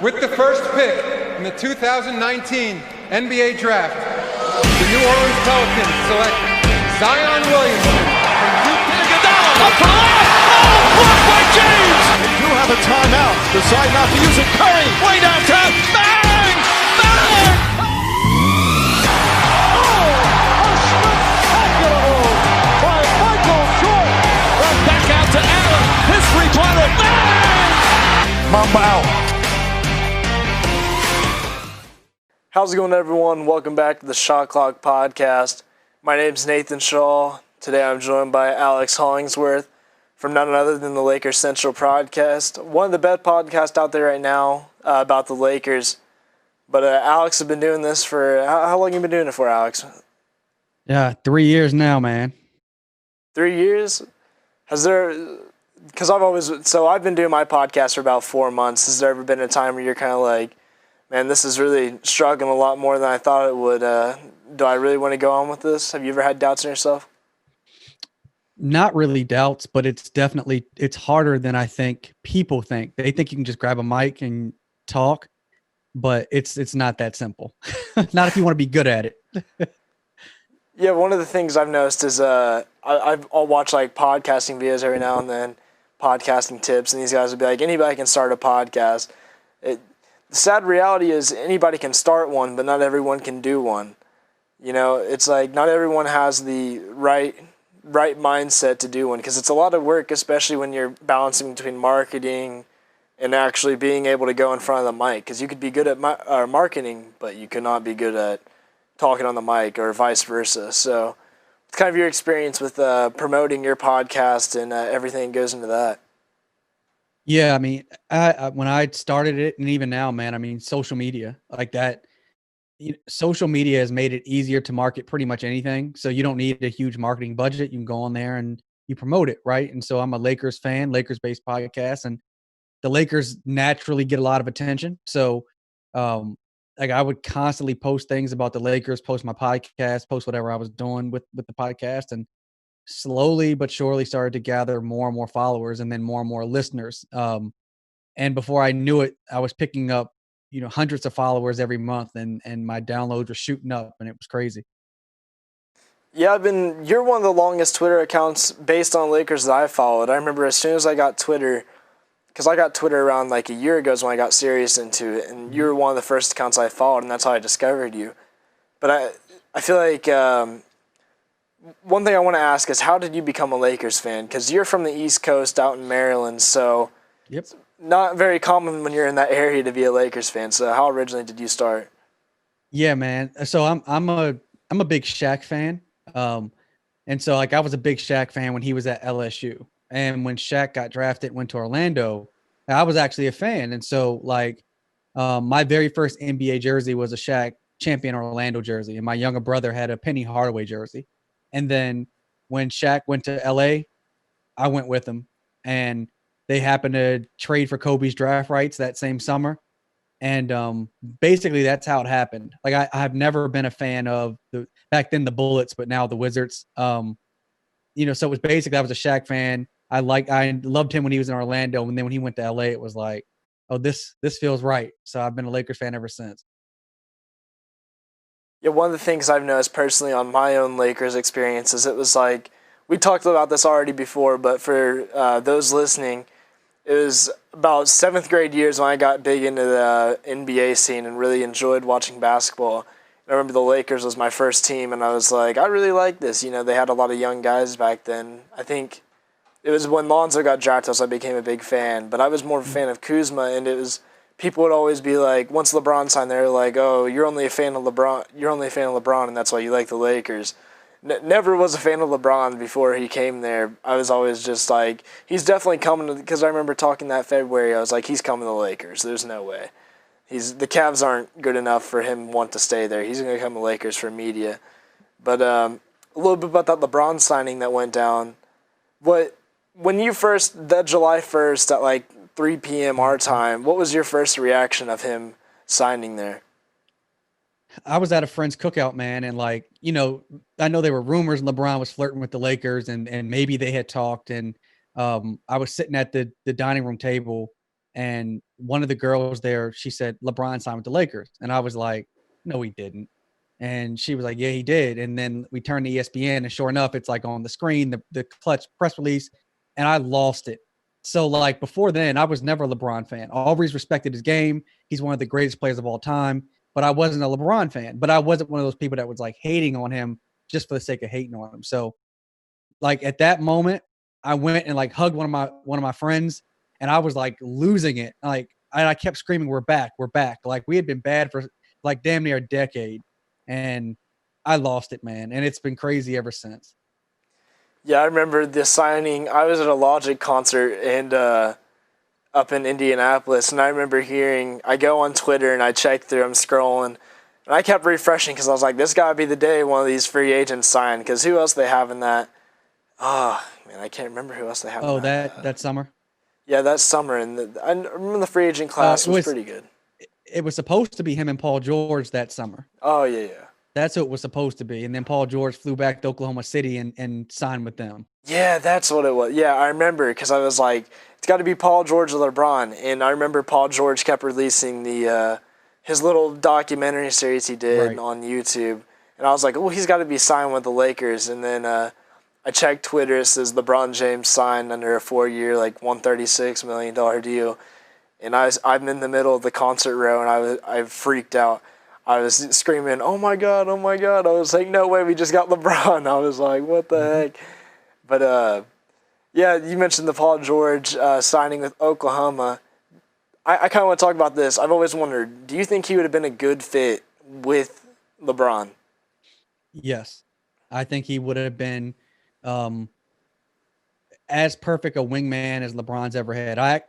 With the first pick in the 2019 NBA Draft, the New Orleans Pelicans select Zion Williamson from Duke. Iguodala up for the layup. Oh, blocked by James. They do have a timeout. Decide not to use it. Curry Way downtown. Bang! Bang! Oh, a spectacular move by Michael Jordan. Back out to Allen. His three-pointer. Bang! Mamba out. How's it going, everyone? Welcome back to the Shot Clock Podcast. My name's Nathan Shaw. Today I'm joined by Alex Hollingsworth from none other than the Lakers Central Podcast, one of the best podcasts out there right now about the Lakers. But Alex has been doing this for, how long have you been doing it for, Alex? Yeah, 3 years now, man. 3 years? Has there, because I've been doing my podcast for about 4 months. Has there ever been a time where you're kind of like, man, this is really struggling a lot more than I thought it would. Do I really want to go on with this? Have you ever had doubts in yourself? Not really doubts, but it's harder than I think people think. They think you can just grab a mic and talk, but it's not that simple. Not if you want to be good at it. Yeah, one of the things I've noticed is I'll watch like podcasting videos every now and then, podcasting tips, and these guys will be like, anybody can start a podcast. The sad reality is anybody can start one, but not everyone can do one. You know, it's like not everyone has the right mindset to do one, because it's a lot of work, especially when you're balancing between marketing and actually being able to go in front of the mic. Because you could be good at marketing, but you could not be good at talking on the mic, or vice versa. So it's kind of your experience with promoting your podcast and everything that goes into that. Yeah, I mean, I when I started it, and even now, man, I mean, social media like that. Social media has made it easier to market pretty much anything. So you don't need a huge marketing budget. You can go on there and you promote it, right? And so I'm a Lakers fan, Lakers-based podcast, and the Lakers naturally get a lot of attention. So, like I would constantly post things about the Lakers, post my podcast, post whatever I was doing with the podcast, and slowly but surely started to gather more and more followers and then more and more listeners. And before I knew it, I was picking up, hundreds of followers every month, and my downloads were shooting up, and it was crazy. Yeah, you're one of the longest Twitter accounts based on Lakers that I've followed. I remember as soon as I got Twitter, because I got Twitter around like a year ago is when I got serious into it, and you were one of the first accounts I followed, and that's how I discovered you. But I feel like one thing I want to ask is, how did you become a Lakers fan? Because you're from the East Coast out in Maryland, so Yep. not very common when you're in that area to be a Lakers fan. So how originally did you start? Yeah, man. So I'm a big Shaq fan. And so like I was a big Shaq fan when he was at LSU. And when Shaq got drafted, went to Orlando, I was actually a fan. And so like my very first NBA jersey was a Shaq champion Orlando jersey, and my younger brother had a Penny Hardaway jersey. And then when Shaq went to LA, I went with him, and they happened to trade for Kobe's draft rights that same summer. And basically that's how it happened. Like I have never been a fan of back then the Bullets, but now the Wizards. So it was basically, I was a Shaq fan. I loved him when he was in Orlando, and then when he went to LA, it was like, oh, this feels right. So I've been a Lakers fan ever since. Yeah, one of the things I've noticed personally on my own Lakers experiences, it was like, we talked about this already before, but for those listening, it was about 7th grade years when I got big into the NBA scene and really enjoyed watching basketball. I remember the Lakers was my first team, and I was like, I really like this. They had a lot of young guys back then. I think it was when Lonzo got drafted, so I became a big fan. But I was more of a fan of Kuzma, and it was, people would always be like, once LeBron signed, they were like, oh, you're only a fan of LeBron, and that's why you like the Lakers. Never was a fan of LeBron before he came there. I was always just like, he's definitely coming, because I remember talking that February, I was like, he's coming to the Lakers. There's no way. The Cavs aren't good enough for him want to stay there. He's going to come to the Lakers for media. But a little bit about that LeBron signing that went down. When you that July 1st at like 3 p.m. our time, what was your first reaction of him signing there? I was at a friend's cookout, man, and I know there were rumors LeBron was flirting with the Lakers, and maybe they had talked, and I was sitting at the dining room table, And one of the girls there, she said LeBron signed with the Lakers, and I was like, no, he didn't. And she was like, yeah, he did. And then we turned to ESPN, and sure enough, it's like on the screen, the Clutch press release, and I lost it. So like before then, I was never a LeBron fan. Always respected his game. He's one of the greatest players of all time, but I wasn't a LeBron fan. But I wasn't one of those people that was like hating on him just for the sake of hating on him. So like at that moment, I went and like hugged one of my friends, and I was like losing it. Like I kept screaming, "We're back, we're back!" Like we had been bad for like damn near a decade, and I lost it, man. And it's been crazy ever since. Yeah, I remember the signing. I was at a Logic concert and up in Indianapolis, and I remember hearing. I go on Twitter and I check through. I'm scrolling, and I kept refreshing because I was like, "This gotta be the day one of these free agents sign." Because who else they have in that? Oh man, I can't remember who else they have. Oh, in that summer. Yeah, that summer, and I remember the free agent class was pretty good. It was supposed to be him and Paul George that summer. Oh yeah. That's what it was supposed to be. And then Paul George flew back to Oklahoma City and signed with them. Yeah, that's what it was. Yeah, I remember because I was like, it's got to be Paul George or LeBron. And I remember Paul George kept releasing his little documentary series he did on YouTube. And I was like, oh, he's got to be signed with the Lakers. And then I checked Twitter. It says LeBron James signed under a 4-year, like $136 million deal. And I'm in the middle of the concert row, and I freaked out. I was screaming, oh my God. I was like, no way, we just got LeBron. I was like, what the heck? But, yeah, you mentioned the Paul George signing with Oklahoma. I kind of want to talk about this. I've always wondered, do you think he would have been a good fit with LeBron? Yes. I think he would have been as perfect a wingman as LeBron's ever had. I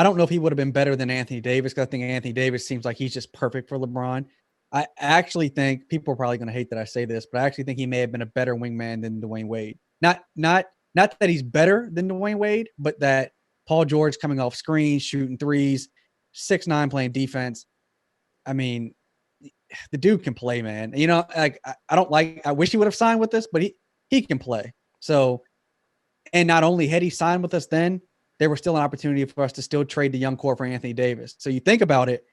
don't know if he would have been better than Anthony Davis, because I think Anthony Davis seems like he's just perfect for LeBron. I actually think people are probably going to hate that I say this, but I actually think he may have been a better wingman than Dwayne Wade. Not that he's better than Dwayne Wade, but that Paul George coming off screens, shooting threes, 6'9", playing defense. I mean, the dude can play, man. You know, like I wish he would have signed with us, but he can play. So, and not only had he signed with us then, there was still an opportunity for us to still trade the young core for Anthony Davis. So you think about it,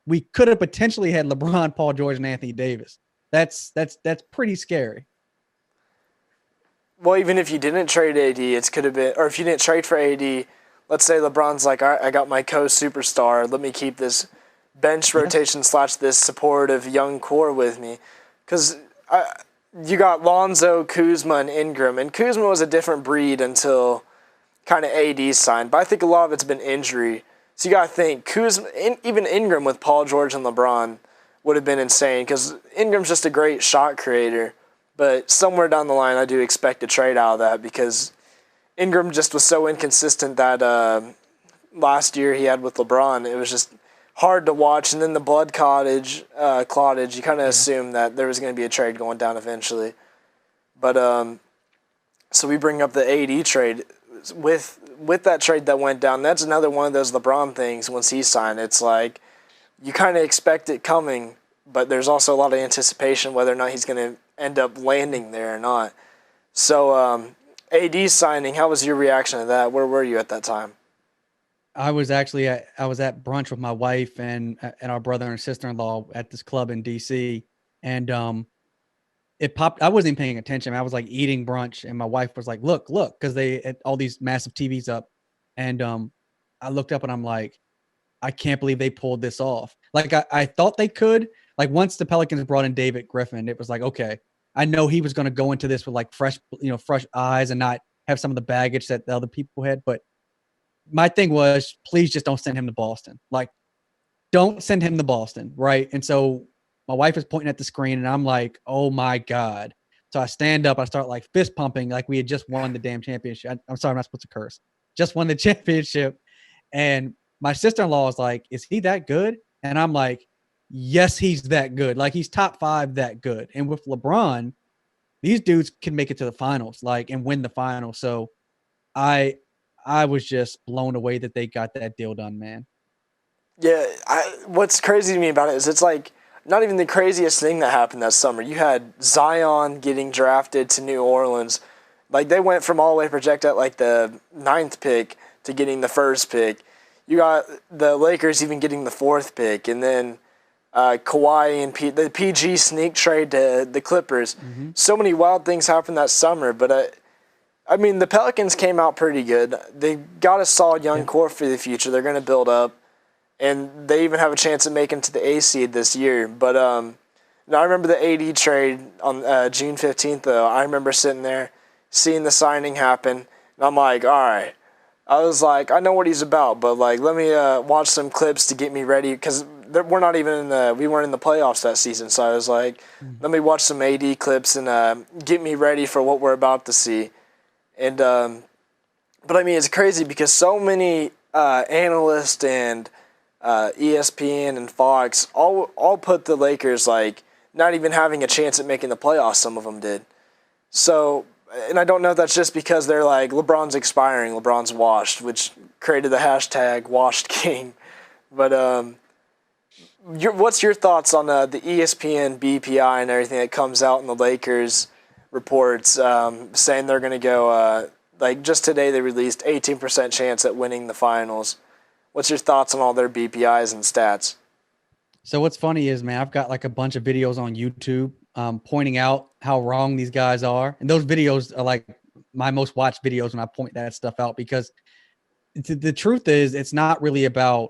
we could have potentially had LeBron, Paul George, and Anthony Davis. That's pretty scary. Well, even if you didn't trade AD, it could have been, or if you didn't trade for AD, let's say LeBron's like, all right, I got my co-superstar. Let me keep this bench rotation / this supportive young core with me. Because you got Lonzo, Kuzma, and Ingram. And Kuzma was a different breed until kind of AD signed. But I think a lot of it's been injury. So you got to think, Kuzma, even Ingram with Paul George and LeBron would have been insane. Because Ingram's just a great shot creator. But somewhere down the line, I do expect a trade out of that, because Ingram just was so inconsistent that last year he had with LeBron. It was just hard to watch. And then the blood clottage, you kind of assumed that there was going to be a trade going down eventually. But so we bring up the AD trade. With that trade that went down, that's another one of those LeBron things once he signed. It's like you kind of expect it coming, but there's also a lot of anticipation whether or not he's going to end up landing there or not. So AD signing, how was your reaction to that? Where were you at that time? I was at brunch with my wife and our brother and sister-in-law at this club in DC, and it popped. I wasn't even paying attention. I was like eating brunch, and my wife was like, look, because they had all these massive TVs up. And I looked up and I'm like, I can't believe they pulled this off. Like I thought they could. Like once the Pelicans brought in David Griffin, it was like, okay, I know he was going to go into this with like fresh eyes and not have some of the baggage that the other people had. But my thing was, please just don't send him to Boston. Like, don't send him to Boston, right? And so my wife is pointing at the screen, and I'm like, oh my God. So I stand up, I start like fist pumping like we had just won the damn championship. I'm sorry, I'm not supposed to curse. Just won the championship. And my sister-in-law is like, is he that good? And I'm like, yes, he's that good. Like, he's top 5 that good. And with LeBron, these dudes can make it to the finals, like, and win the finals. So I was just blown away that they got that deal done, man. Yeah, what's crazy to me about it is it's like not even the craziest thing that happened that summer. You had Zion getting drafted to New Orleans. Like, they went from all the way projected at like the 9th pick to getting the 1st pick. you got the Lakers even getting the 4th pick, and then Kawhi and the PG sneak trade to the Clippers. So many wild things happened that summer, but I mean, the Pelicans came out pretty good. They got a solid young core for the future. They're going to build up, and they even have a chance of making to the A seed this year. But now I remember the AD trade on June 15th, though. I remember sitting there, seeing the signing happen, and I'm like, all right. I was like, I know what he's about, but like, let me watch some clips to get me ready, because we're not even we weren't in the playoffs that season. So I was like, let me watch some AD clips and get me ready for what we're about to see. And but I mean, it's crazy because so many analysts and ESPN and Fox all put the Lakers like not even having a chance at making the playoffs. Some of them did. So. And I don't know if that's just because they're like, LeBron's expiring, LeBron's washed, which created the hashtag WashedKing. But what's your thoughts on the ESPN, BPI, and everything that comes out in the Lakers reports saying they're going to go, like just today they released 18% chance at winning the finals. What's your thoughts on all their BPIs and stats? So what's funny is, man, I've got like a bunch of videos on YouTube pointing out how wrong these guys are. And those videos are like my most watched videos when I point that stuff out, because the truth is it's not really about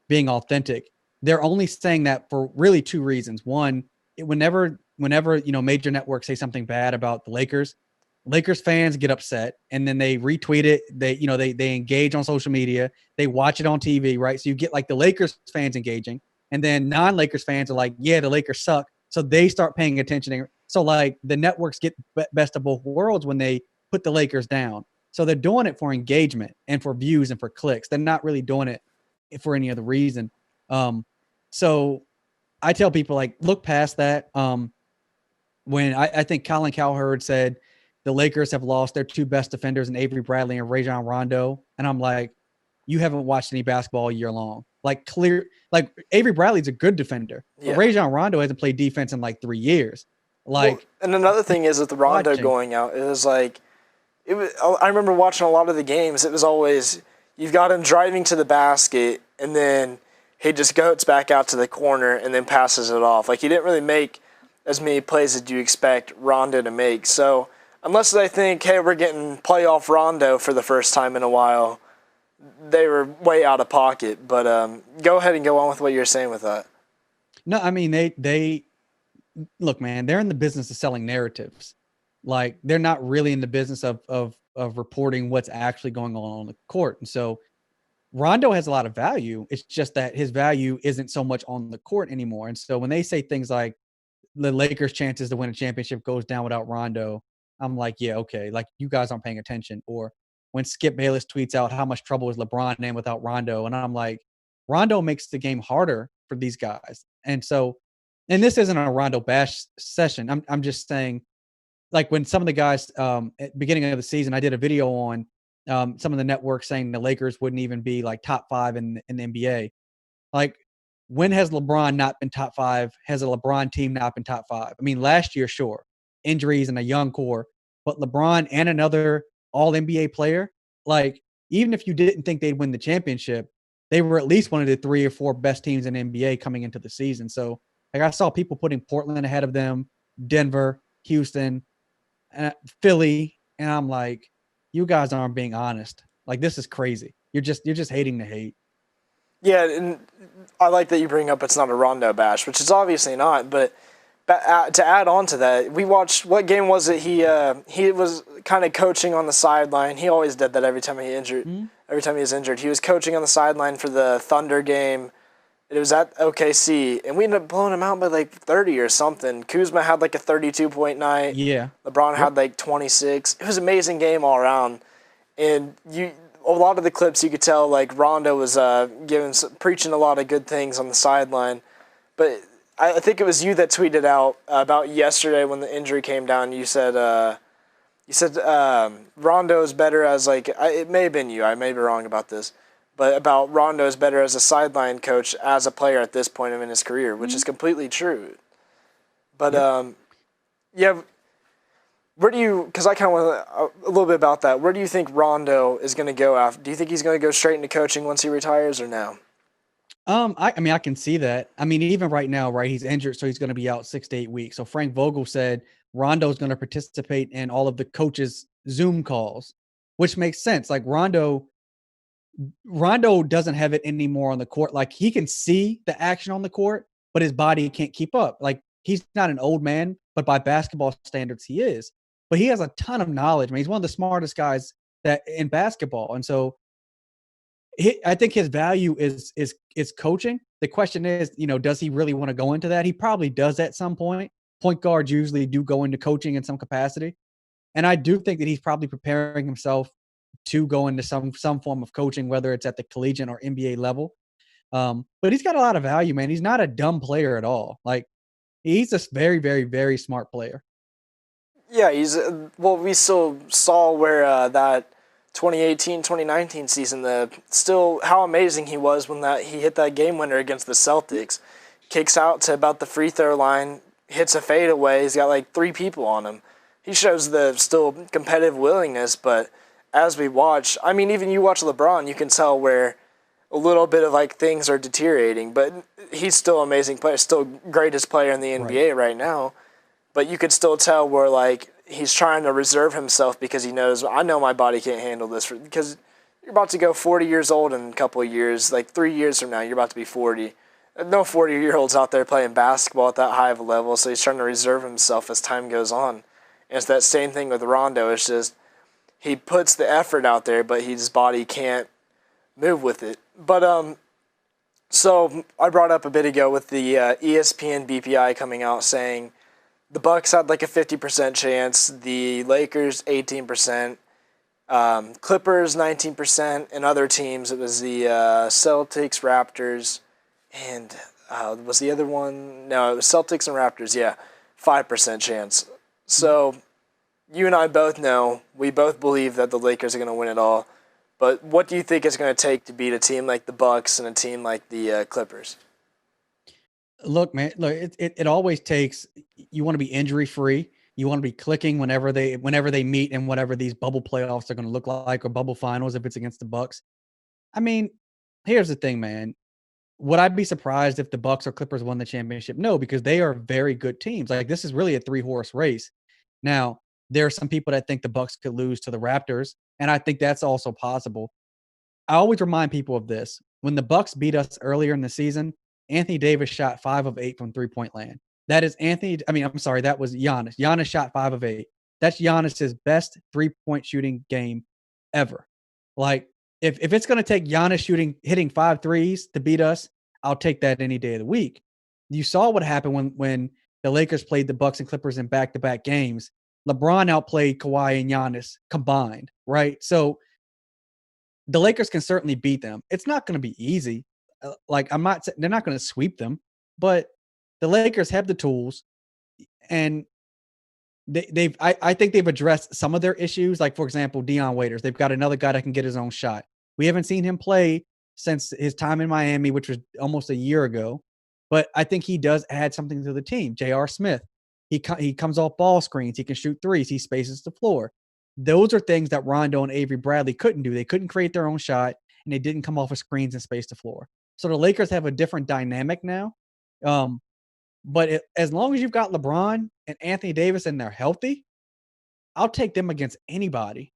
being authentic. They're only saying that for really 2 reasons. One, whenever, major networks say something bad about the Lakers fans get upset, and then they retweet it. They engage on social media. They watch it on TV, right? So you get like the Lakers fans engaging, and then non-Lakers fans are like, yeah, the Lakers suck. So they start paying attention. So like the networks get best of both worlds when they put the Lakers down. So they're doing it for engagement and for views and for clicks. They're not really doing it for any other reason. So I tell people, like, look past that. When I think Colin Cowherd said the Lakers have lost their 2 best defenders in Avery Bradley and Rajon Rondo. And I'm like, you haven't watched any basketball all year long. Like Avery Bradley's a good defender. Yeah. But Rajon Rondo hasn't played defense in like 3 years. And another thing is with the Rondo going out, it was like, I remember watching a lot of the games. It was always, you've got him driving to the basket, and then he just goes back out to the corner and then passes it off. Like, he didn't really make as many plays as you expect Rondo to make. So unless they think, hey, we're getting playoff Rondo for the first time in a while, they were way out of pocket. But go ahead and go on with what you're saying with that. No, I mean, they look, man, they're in the business of selling narratives. Like, they're not really in the business of reporting what's actually going on the court. And so Rondo has a lot of value. It's just that his value isn't so much on the court anymore. And so when they say things like the Lakers' chances to win a championship goes down without Rondo, I'm like, yeah, okay. Like, you guys aren't paying attention. Or when Skip Bayless tweets out how much trouble is LeBron in without Rondo, and I'm like, Rondo makes the game harder for these guys. And so, and this isn't a Rondo bash session. I'm just saying, like, when some of the guys at the beginning of the season, I did a video on some of the networks saying the Lakers wouldn't even be like top 5 in the NBA. Like, when has LeBron not been top 5? Has a LeBron team not been top 5? I mean, last year, sure, injuries and a young core, but LeBron and another all NBA player, like, even if you didn't think they'd win the championship, they were at least one of the 3 or 4 best teams in NBA coming into the season. So, like, I saw people putting Portland ahead of them, Denver, Houston, Philly, and I'm like, you guys aren't being honest. Like, this is crazy. You're just hating to hate. Yeah, and I like that you bring up it's not a Rondo bash, which is obviously not. But to add on to that, we watched, what game was it? He was kind of coaching on the sideline. He always did that every time he injured. Mm-hmm. Every time he was injured, he was coaching on the sideline for the Thunder game. It was at OKC, and we ended up blowing him out by like 30 or something. Kuzma had like a 32-point night. Yeah. LeBron had like 26. It was an amazing game all around. And a lot of the clips you could tell like Rondo was preaching a lot of good things on the sideline. But I think it was you that tweeted out about yesterday when the injury came down. You said Rondo is better as like, it may have been you. I may be wrong about this. But about Rondo is better as a sideline coach as a player at this point in his career, which is completely true. But, Where do you? Because I kind of want a little bit about that. Where do you think Rondo is going to go after? Do you think he's going to go straight into coaching once he retires, or no? I mean, I can see that. I mean, even right now, right, he's injured, so he's going to be out 6 to 8 weeks. So Frank Vogel said Rondo's going to participate in all of the coaches' Zoom calls, which makes sense. Like Rondo doesn't have it anymore on the court. Like he can see the action on the court, but his body can't keep up. Like he's not an old man, but by basketball standards, he is. But he has a ton of knowledge. I mean, he's one of the smartest guys that in basketball, and so I think his value is coaching. The question is, does he really want to go into that? He probably does at some point. Point guards usually do go into coaching in some capacity, and I do think that he's probably preparing himself to go into some form of coaching, whether it's at the collegiate or NBA level. But he's got a lot of value, man. He's not a dumb player at all. Like he's a very, very, very smart player. Yeah, he's well. We still saw where that 2018-2019 season, still how amazing he was when he hit that game winner against the Celtics, kicks out to about the free throw line, hits a fadeaway. He's got like 3 people on him. He shows the still competitive willingness, but as we watch, I mean, even you watch LeBron, you can tell where a little bit of like things are deteriorating, but he's still an amazing player, still greatest player in the NBA right now. But you could still tell where like he's trying to reserve himself because he knows, I know my body can't handle this, because you're about to go 40 years old in a couple of years. Like 3 years from now, you're about to be 40. No 40-year-olds out there playing basketball at that high of a level, so he's trying to reserve himself as time goes on. And it's that same thing with Rondo. It's just he puts the effort out there, but his body can't move with it. But so I brought up a bit ago with the ESPN BPI coming out saying the Bucks had like a 50% chance, the Lakers 18%, Clippers 19%, and other teams it was the Celtics, Raptors, and was the other one? No, it was Celtics and Raptors. Yeah, 5% chance. So you and I both know, we both believe that the Lakers are going to win it all. But what do you think it's going to take to beat a team like the Bucks and a team like the Clippers? Look, man, it always takes, you want to be injury free. You want to be clicking whenever they meet and whatever these bubble playoffs are going to look like, or bubble finals if it's against the Bucks. I mean, here's the thing, man. Would I be surprised if the Bucks or Clippers won the championship? No, because they are very good teams. Like this is really a 3-horse race. Now, there are some people that think the Bucks could lose to the Raptors, and I think that's also possible. I always remind people of this. When the Bucks beat us earlier in the season, Anthony Davis shot 5 of 8 from three-point land. That is that was Giannis. Giannis shot 5 of 8. That's Giannis's best three-point shooting game ever. Like, if it's going to take Giannis hitting 5 threes to beat us, I'll take that any day of the week. You saw what happened when the Lakers played the Bucks and Clippers in back-to-back games. LeBron outplayed Kawhi and Giannis combined, right? So the Lakers can certainly beat them. It's not going to be easy. They're not going to sweep them, but the Lakers have the tools, and I think they've addressed some of their issues. Like, for example, Dion Waiters. They've got another guy that can get his own shot. We haven't seen him play since his time in Miami, which was almost a year ago, but I think he does add something to the team. J.R. Smith, he comes off ball screens. He can shoot threes. He spaces the floor. Those are things that Rondo and Avery Bradley couldn't do. They couldn't create their own shot, and they didn't come off of screens and space the floor. So the Lakers have a different dynamic now. But as long as you've got LeBron and Anthony Davis and they're healthy, I'll take them against anybody.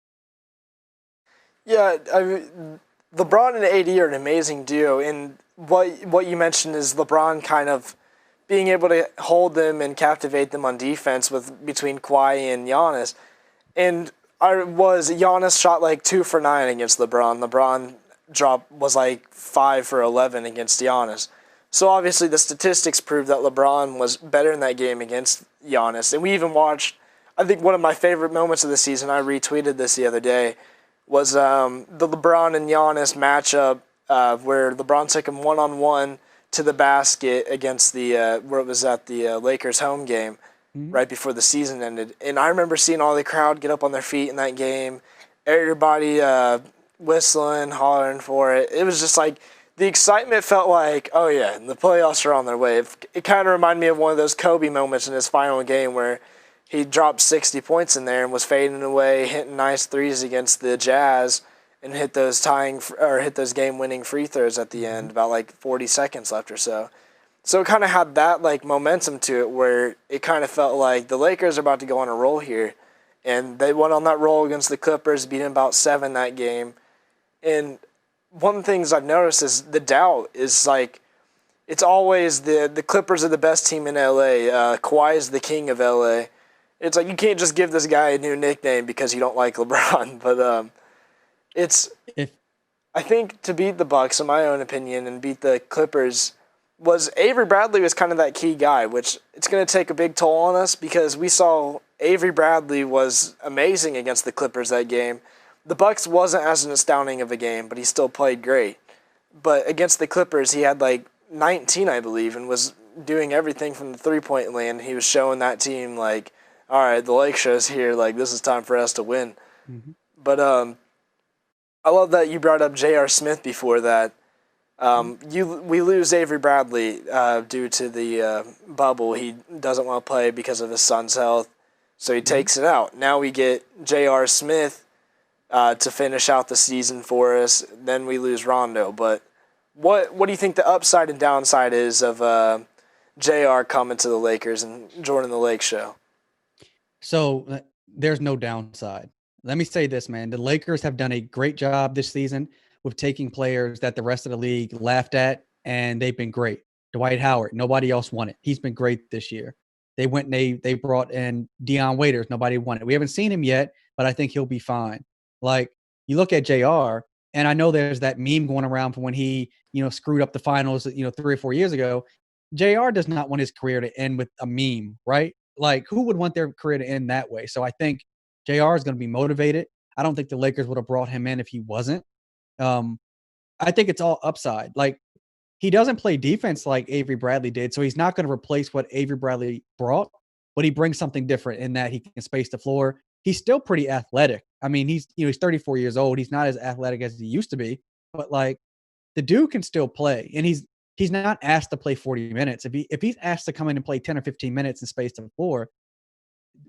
Yeah, LeBron and AD are an amazing duo. And what you mentioned is LeBron kind of being able to hold them and captivate them on defense between Kawhi and Giannis. And Giannis shot like 2 for 9 against LeBron. LeBron was like 5 for 11 against Giannis. So obviously the statistics prove that LeBron was better in that game against Giannis. And we even watched, I think one of my favorite moments of the season, I retweeted this the other day, was the LeBron and Giannis matchup where LeBron took him one-on-one to the basket against where it was at the Lakers home game right before the season ended. And I remember seeing all the crowd get up on their feet in that game, everybody whistling, hollering for it. It was just like, the excitement felt like, oh yeah, the playoffs are on their way. It kind of reminded me of one of those Kobe moments in his final game where he dropped 60 points in there and was fading away, hitting nice threes against the Jazz, and hit those game-winning free throws at the end, about like 40 seconds left or so. So it kind of had that like momentum to it, where it kind of felt like the Lakers are about to go on a roll here, and they went on that roll against the Clippers, beating about 7 that game. And one of the things I've noticed is the doubt is like, it's always the Clippers are the best team in LA. Kawhi is the king of LA. It's like you can't just give this guy a new nickname because you don't like LeBron. But I think to beat the Bucks, in my own opinion, and beat the Clippers, was Avery Bradley was kind of that key guy, which it's going to take a big toll on us because we saw Avery Bradley was amazing against the Clippers that game. The Bucks wasn't as astounding of a game, but he still played great. But against the Clippers, he had like 19, I believe, and was doing everything from the three-point land. He was showing that team like, all right, the Lake Show's here. Like, this is time for us to win. Mm-hmm. But I love that you brought up J.R. Smith before that. We lose Avery Bradley due to the bubble. He doesn't want to play because of his son's health, so he takes it out. Now we get J.R. Smith to finish out the season for us. Then we lose Rondo. But what do you think the upside and downside is of J.R. coming to the Lakers and joining the Lake Show? So there's no downside. Let me say this, man. The Lakers have done a great job this season with taking players that the rest of the league laughed at, and they've been great. Dwight Howard, nobody else won it. He's been great this year. They went and they brought in Dion Waiters. Nobody won it. We haven't seen him yet, but I think he'll be fine. Like, you look at JR, and I know there's that meme going around from when he, screwed up the finals, 3 or 4 years ago. JR does not want his career to end with a meme, right? Like, who would want their career to end that way? So I think JR is going to be motivated. I don't think the Lakers would have brought him in if he wasn't. I think it's all upside. Like, he doesn't play defense like Avery Bradley did, so he's not going to replace what Avery Bradley brought, but he brings something different in that he can space the floor. He's still pretty athletic. I mean, he's 34 years old. He's not as athletic as he used to be, but like, the dude can still play, and he's not asked to play 40 minutes. If he's asked to come in and play 10 or 15 minutes and space the floor,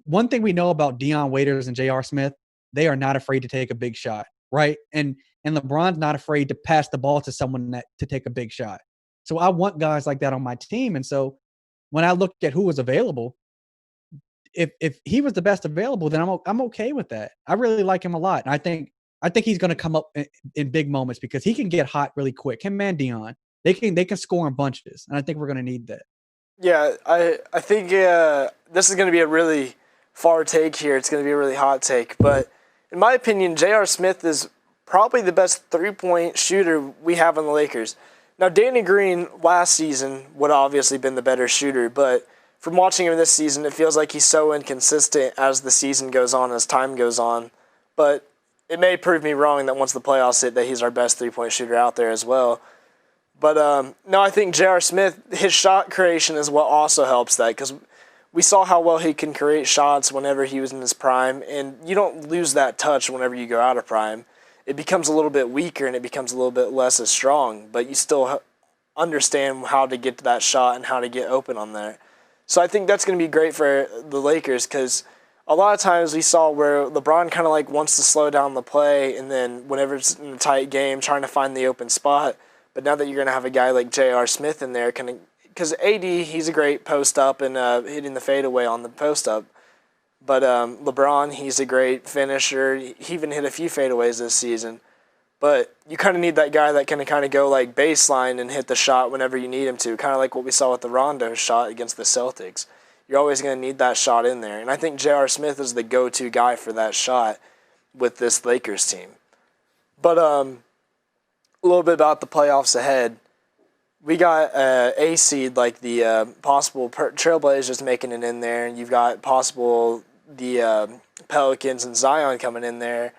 one thing we know about Dion Waiters and J.R. Smith, they are not afraid to take a big shot, right? And LeBron's not afraid to pass the ball to someone to take a big shot. So I want guys like that on my team. And so when I look at who was available, if he was the best available, then I'm okay with that. I really like him a lot. And I think he's going to come up in big moments because he can get hot really quick. Him and Dion, they can score in bunches, and I think we're going to need that. Yeah, I think this is going to be a really far take here. It's going to be a really hot take, but in my opinion, J.R. Smith is probably the best three-point shooter we have on the Lakers. Now, Danny Green last season would have obviously been the better shooter, but from watching him this season, it feels like he's so inconsistent as the season goes on, as time goes on. But it may prove me wrong that once the playoffs hit that he's our best three-point shooter out there as well. But no, I think J.R. Smith, his shot creation is what also helps that, because we saw how well he can create shots whenever he was in his prime, and you don't lose that touch whenever you go out of prime. It becomes a little bit weaker and it becomes a little bit less as strong, but you still understand how to get to that shot and how to get open on there. So I think that's going to be great for the Lakers, because a lot of times we saw where LeBron kind of like wants to slow down the play, and then whenever it's in a tight game, trying to find the open spot. But now that you're going to have a guy like J.R. Smith in there, because AD, he's a great post-up and hitting the fadeaway on the post-up. But LeBron, he's a great finisher. He even hit a few fadeaways this season. But you kind of need that guy that can kind of go like baseline and hit the shot whenever you need him to, kind of like what we saw with the Rondo shot against the Celtics. You're always going to need that shot in there. And I think J.R. Smith is the go-to guy for that shot with this Lakers team. But a little bit about the playoffs ahead. We got a seed like the possible Trailblazers making it in there. You've got possible the Pelicans and Zion coming in there.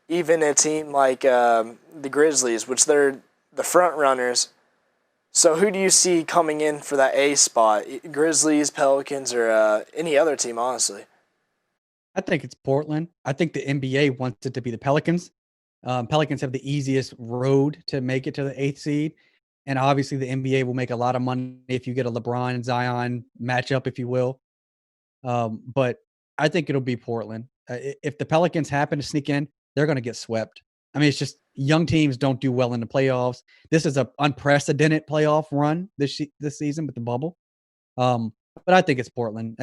Even a team like the Grizzlies, which they're the front runners. So who do you see coming in for that A spot? Grizzlies, Pelicans, or any other team, honestly? I think it's Portland. I think the NBA wants it to be the Pelicans. Pelicans have the easiest road to make it to the 8th seed. And obviously the NBA will make a lot of money if you get a LeBron and Zion matchup, if you will. But I think it'll be Portland. If the Pelicans happen to sneak in, they're going to get swept. I mean, it's just young teams don't do well in the playoffs. This is an unprecedented playoff run this season with the bubble. But I think it's Portland.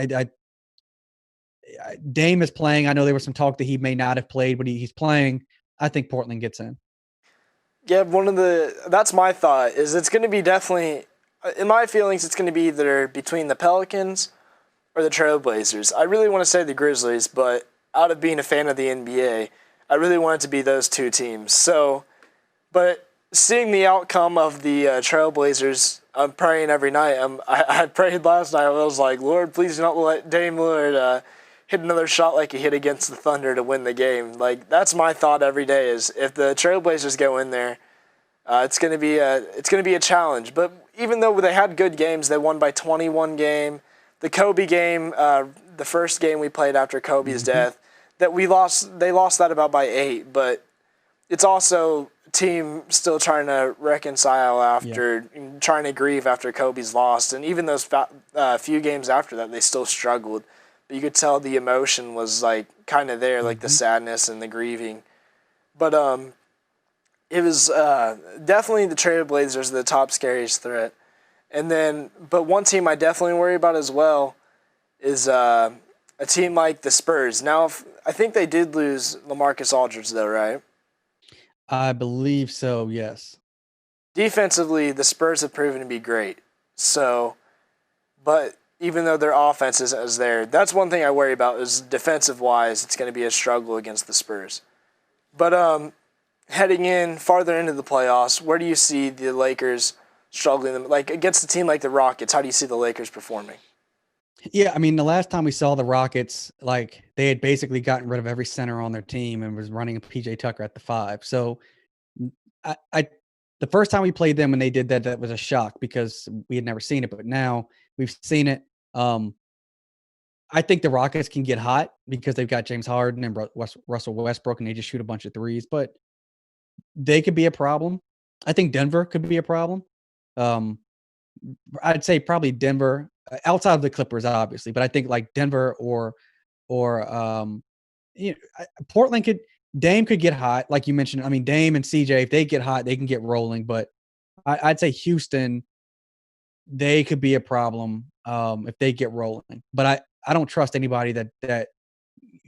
Dame is playing. I know there was some talk that he may not have played, but he's playing. I think Portland gets in. Yeah, that's my thought, is it's going to be definitely, in my feelings, it's going to be either between the Pelicans or the Trailblazers. I really want to say the Grizzlies, but out of being a fan of the NBA, I really want it to be those two teams. So, but seeing the outcome of the Trailblazers, I'm praying every night. I prayed last night. I was like, Lord, please do not let Dame Lillard hit another shot like he hit against the Thunder to win the game. Like, that's my thought every day, is if the Trailblazers go in there, it's going to be a challenge. But even though they had good games, they won by 21 game. The Kobe game, the first game we played after Kobe's death, that they lost that about by 8. But it's also a team still trying to reconcile after trying to grieve after Kobe's lost. And even those few games after that, they still struggled. But you could tell the emotion was like kind of there, like the sadness and the grieving. But it was definitely the Trailblazers, the top scariest threat. And then, but one team I definitely worry about as well is a team like the Spurs. Now, I think they did lose LaMarcus Aldridge, though, right? I believe so, yes. Defensively, the Spurs have proven to be great. So, but even though their offense isn't as there, that's one thing I worry about, is defensive-wise, it's going to be a struggle against the Spurs. But heading farther into the playoffs, where do you see the Lakers struggling? Like, against a team like the Rockets, how do you see the Lakers performing? Yeah, I mean, the last time we saw the Rockets, like, they had basically gotten rid of every center on their team and was running PJ Tucker at the 5. So the first time we played them when they did that, that was a shock because we had never seen it, but now we've seen it. I think the Rockets can get hot because they've got James Harden and Russell Westbrook, and they just shoot a bunch of threes, but they could be a problem. I think Denver could be a problem. I'd say probably Denver, outside of the Clippers, obviously, but I think like Denver or Portland Dame could get hot, like you mentioned. I mean, Dame and CJ, if they get hot, they can get rolling. But I'd say Houston, they could be a problem if they get rolling. But I don't trust anybody that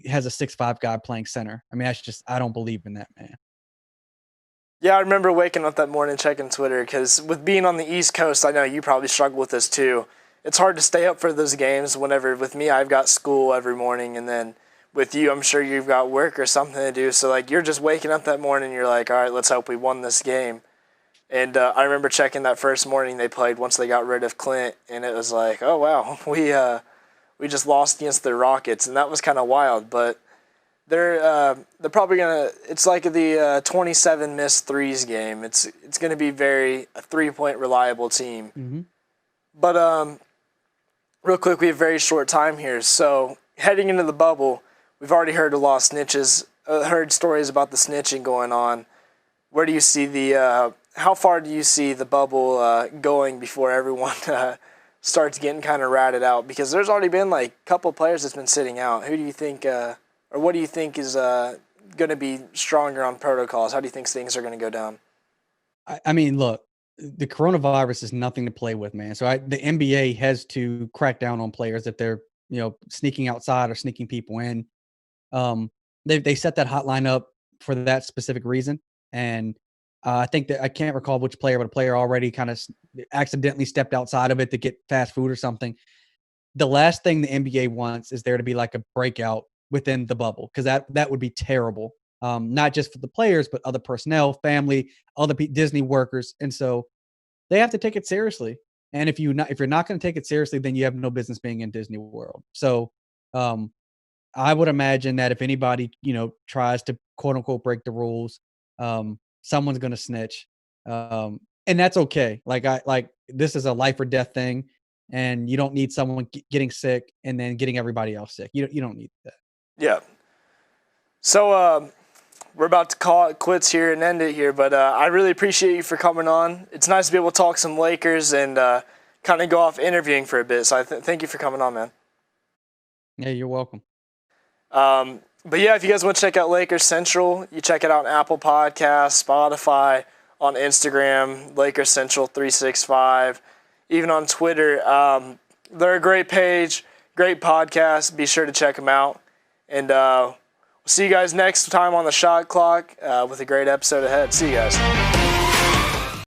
has a 6'5" guy playing center. I mean, that's just, I don't believe in that, man. Yeah, I remember waking up that morning checking Twitter, because with being on the East Coast, I know you probably struggle with this too. It's hard to stay up for those games whenever, with me, I've got school every morning, and then with you, I'm sure you've got work or something to do. So, like, you're just waking up that morning, you're like, all right, let's hope we won this game. And I remember checking that first morning they played once they got rid of Clint, and it was like, oh, wow, we just lost against the Rockets, and that was kind of wild. But they're probably gonna. It's like the 27 missed threes game. It's gonna be a 3-point reliable team. Mm-hmm. But real quick, we have a very short time here. So heading into the bubble, we've already heard a lot of snitches. Heard stories about the snitching going on. Where do you see how far do you see the bubble going before everyone starts getting kind of ratted out? Because there's already been like a couple players that's been sitting out. Who do you think? Or what do you think is going to be stronger on protocols? How do you think things are going to go down? I mean, look, the coronavirus is nothing to play with, man. So the NBA has to crack down on players if they're, sneaking outside or sneaking people in. They set that hotline up for that specific reason. And I think that, I can't recall which player, but a player already kind of accidentally stepped outside of it to get fast food or something. The last thing the NBA wants is there to be like a breakout within the bubble, because that would be terrible, not just for the players, but other personnel, family, other Disney workers. And so they have to take it seriously. And if you're not going to take it seriously, then you have no business being in Disney World. So I would imagine that if anybody, tries to quote unquote break the rules, someone's going to snitch. And that's okay. Like this is a life or death thing, and you don't need someone getting sick and then getting everybody else sick. You don't need that. Yeah. So we're about to call it quits here and end it here, but I really appreciate you for coming on. It's nice to be able to talk some Lakers and kind of go off interviewing for a bit. So thank you for coming on, man. Yeah, you're welcome. But yeah, if you guys want to check out Lakers Central, you check it out on Apple Podcasts, Spotify, on Instagram, Lakers Central 365, even on Twitter. They're a great page, great podcast. Be sure to check them out. And we'll see you guys next time on the Shot Clock with a great episode ahead. See you guys.